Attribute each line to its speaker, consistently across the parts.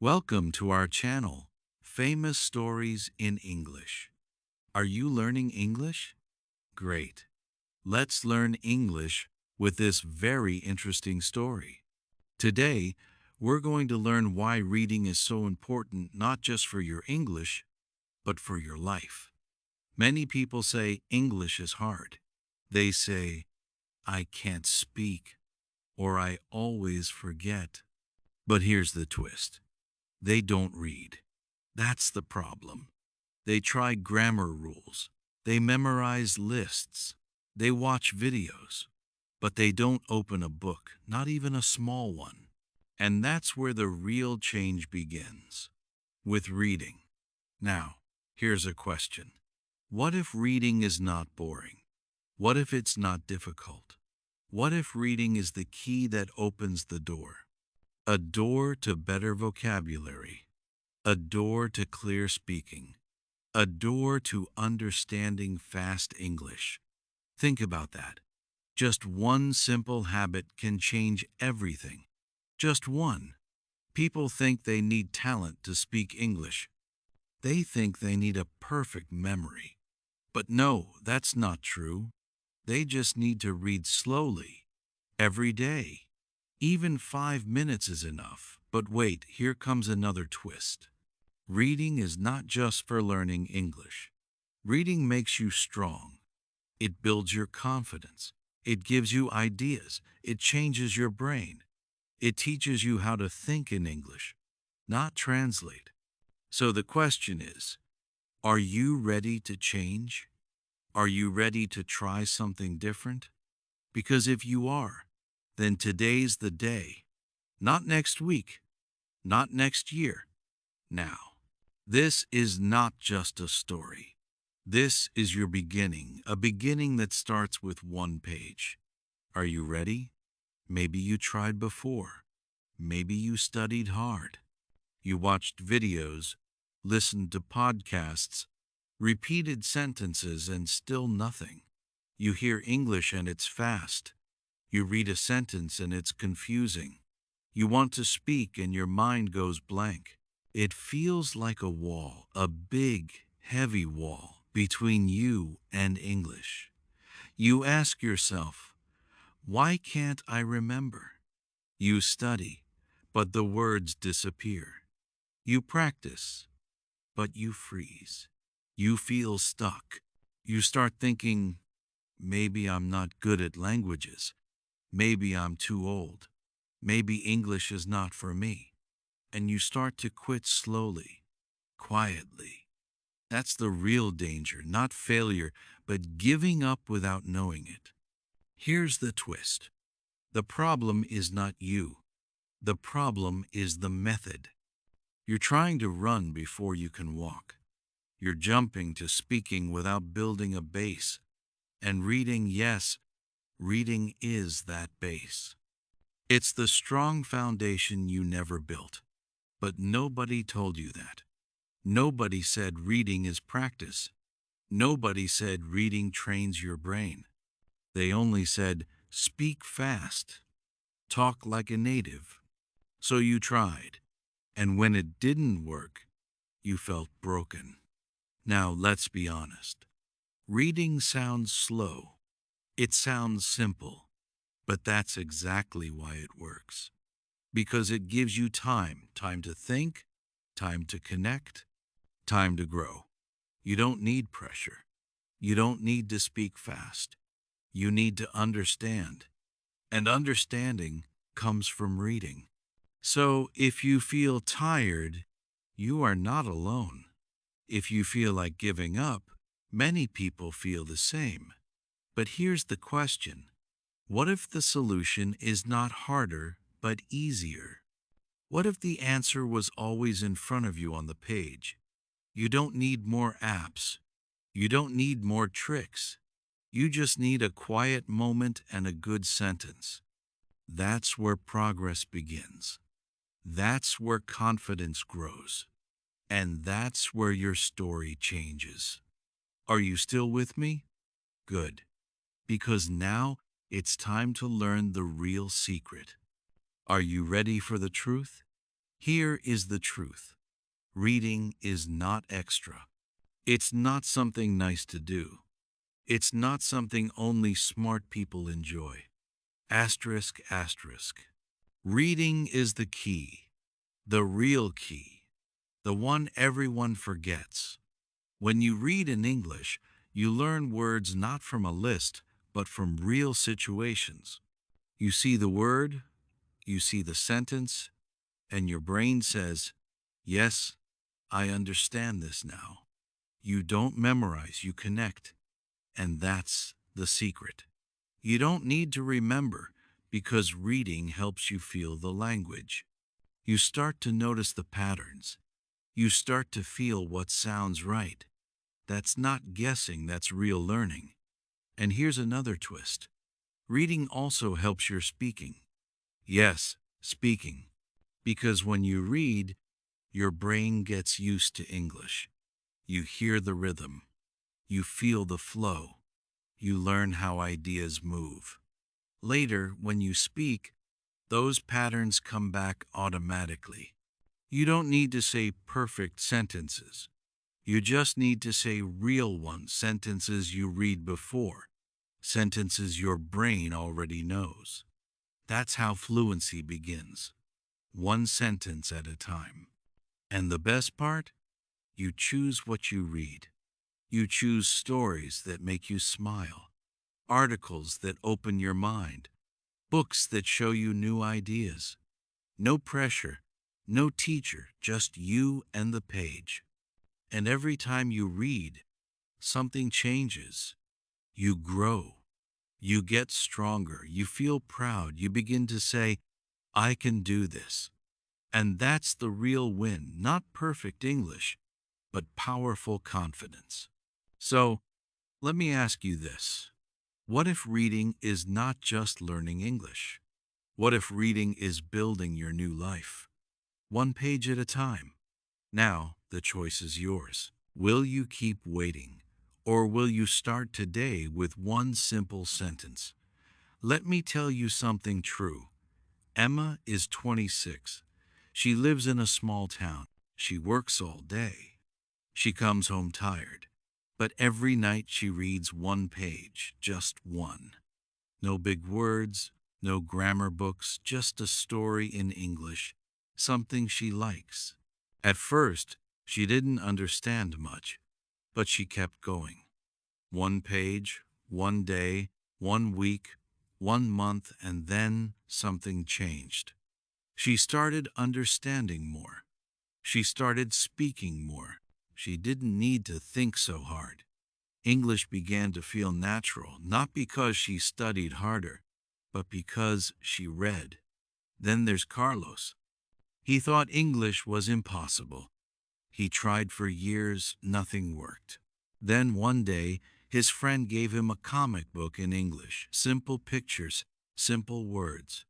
Speaker 1: Welcome to our channel, Famous Stories in English. Are you learning English? Great. Let's learn English with this very interesting story. Today, we're going to learn why reading is so important not just for your English, but for your life. Many people say English is hard. They say, I can't speak, or I always forget. But here's the twist. They don't read. That's the problem. They try grammar rules. They memorize lists. They watch videos. But they don't open a book, not even a small one. And that's where the real change begins. With reading. Now, here's a question. What if reading is not boring? What if it's not difficult? What if reading is the key that opens the door? A door to better vocabulary, a door to clear speaking, a door to understanding fast English. Think about that. Just one simple habit can change everything. Just one. People think they need talent to speak English. They think they need a perfect memory. But no, that's not true. They just need to read slowly, every day. Even 5 minutes is enough. But wait, here comes another twist. Reading is not just for learning English. Reading makes you strong. It builds your confidence. It gives you ideas. It changes your brain. It teaches you how to think in English, not translate. So the question is, are you ready to change? Are you ready to try something different? Because if you are, then today's the day. Not next week, not next year, now. This is not just a story. This is your beginning, a beginning that starts with one page. Are you ready? Maybe you tried before. Maybe you studied hard. You watched videos, listened to podcasts, repeated sentences, and still nothing. You hear English and it's fast. You read a sentence and it's confusing. You want to speak and your mind goes blank. It feels like a wall, a big, heavy wall between you and English. You ask yourself, why can't I remember? You study, but the words disappear. You practice, but you freeze. You feel stuck. You start thinking, maybe I'm not good at languages. Maybe I'm too old. Maybe English is not for me. And you start to quit slowly, quietly. That's the real danger, not failure, but giving up without knowing it. Here's the twist. The problem is not you. The problem is the method. You're trying to run before you can walk. You're jumping to speaking without building a base. And reading, yes, reading is that base. It's the strong foundation you never built. But nobody told you that. Nobody said reading is practice. Nobody said reading trains your brain. They only said speak fast, talk like a native. So you tried, and when it didn't work, you felt broken. Now let's be honest. Reading sounds slow. It sounds simple, but that's exactly why it works. Because it gives you time to think, time to connect, time to grow. You don't need pressure. You don't need to speak fast. You need to understand. And understanding comes from reading. So if you feel tired, you are not alone. If you feel like giving up, many people feel the same. But here's the question. What if the solution is not harder, but easier? What if the answer was always in front of you on the page? You don't need more apps. You don't need more tricks. You just need a quiet moment and a good sentence. That's where progress begins. That's where confidence grows. And that's where your story changes. Are you still with me? Good. Because now it's time to learn the real secret. Are you ready for the truth? Here is the truth. Reading is not extra. It's not something nice to do. It's not something only smart people enjoy. Asterisk, asterisk. Reading is the key, the real key, the one everyone forgets. When you read in English, you learn words not from a list, but from real situations. You see the word, you see the sentence, and your brain says, "Yes, I understand this now." You don't memorize, you connect. And that's the secret. You don't need to remember because reading helps you feel the language. You start to notice the patterns. You start to feel what sounds right. That's not guessing, that's real learning. And here's another twist. Reading also helps your speaking. Yes, speaking. Because when you read, your brain gets used to English. You hear the rhythm. You feel the flow. You learn how ideas move. Later, when you speak, those patterns come back automatically. You don't need to say perfect sentences. You just need to say real ones, sentences you read before, sentences your brain already knows. That's how fluency begins, one sentence at a time. And the best part? You choose what you read. You choose stories that make you smile, articles that open your mind, books that show you new ideas. No pressure, no teacher, just you and the page. And every time you read, something changes. You grow. You get stronger. You feel proud. You begin to say, "I can do this." And that's the real win, not perfect English, but powerful confidence. So, let me ask you this. What if reading is not just learning English? What if reading is building your new life? One page at a time. Now, the choice is yours. Will you keep waiting? Or will you start today with one simple sentence? Let me tell you something true. Emma is 26. She lives in a small town. She works all day. She comes home tired. But every night she reads one page, just one. No big words, no grammar books, just a story in English, something she likes. At first, she didn't understand much, but she kept going. One page, one day, one week, one month, and then something changed. She started understanding more. She started speaking more. She didn't need to think so hard. English began to feel natural, not because she studied harder, but because she read. Then there's Carlos. He thought English was impossible. He tried for years, nothing worked. Then one day, his friend gave him a comic book in English, simple pictures, simple words.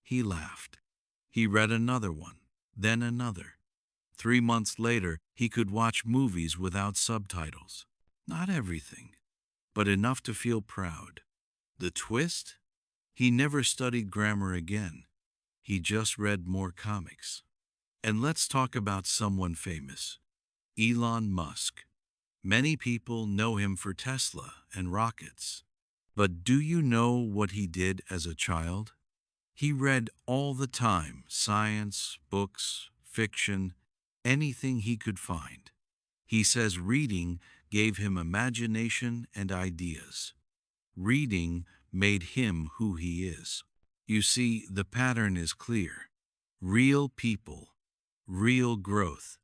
Speaker 1: He laughed. He read another one, then another. 3 months later, he could watch movies without subtitles. Not everything, but enough to feel proud. The twist? He never studied grammar again. He just read more comics. And let's talk about someone famous. Elon Musk. Many people know him for Tesla and rockets. But do you know what he did as a child? He read all the time, science, books, fiction, anything he could find. He says reading gave him imagination and ideas. Reading made him who he is. You see, the pattern is clear. Real people, real growth,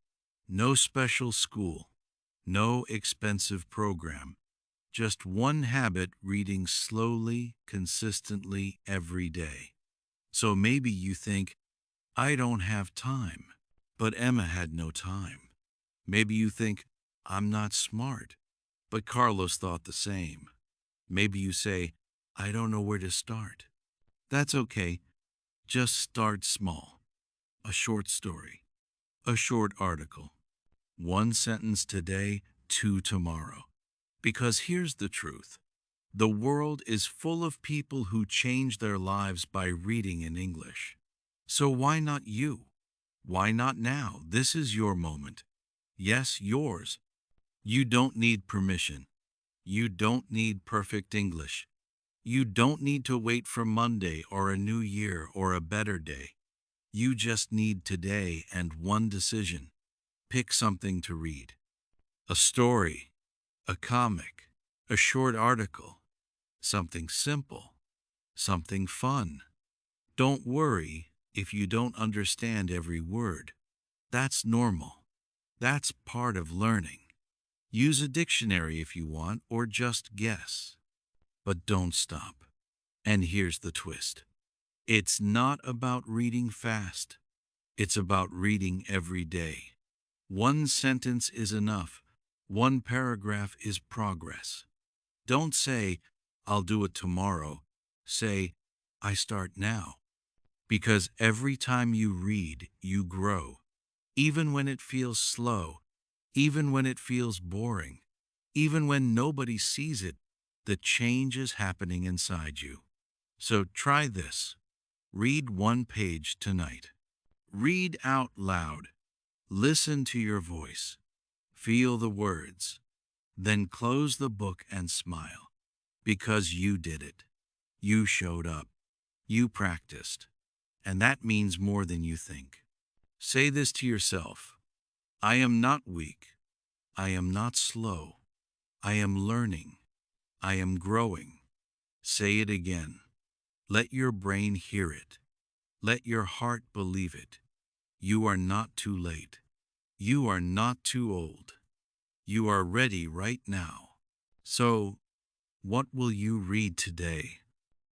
Speaker 1: no special school, no expensive program, just one habit reading slowly, consistently every day. So maybe you think, I don't have time, but Emma had no time. Maybe you think, I'm not smart, but Carlos thought the same. Maybe you say, I don't know where to start. That's okay. Just start small. A short story, a short article, one sentence today, two tomorrow. Because here's the truth. The world is full of people who change their lives by reading in English. So why not you? Why not now? This is your moment. Yes, yours. You don't need permission. You don't need perfect English. You don't need to wait for Monday or a new year or a better day. You just need today and one decision. Pick something to read. A story, a comic, a short article, something simple, something fun. Don't worry if you don't understand every word. That's normal. That's part of learning. Use a dictionary if you want, or just guess. But don't stop. And here's the twist. It's not about reading fast. It's about reading every day. One sentence is enough. One paragraph is progress. Don't say, I'll do it tomorrow. Say, I start now. Because every time you read, you grow. Even when it feels slow, even when it feels boring, even when nobody sees it, the change is happening inside you. So try this. Read one page tonight. Read out loud. Listen to your voice. Feel the words. Then close the book and smile. Because you did it. You showed up. You practiced. And that means more than you think. Say this to yourself. I am not weak. I am not slow. I am learning. I am growing. Say it again. Let your brain hear it. Let your heart believe it. You are not too late. You are not too old. You are ready right now. So, what will you read today?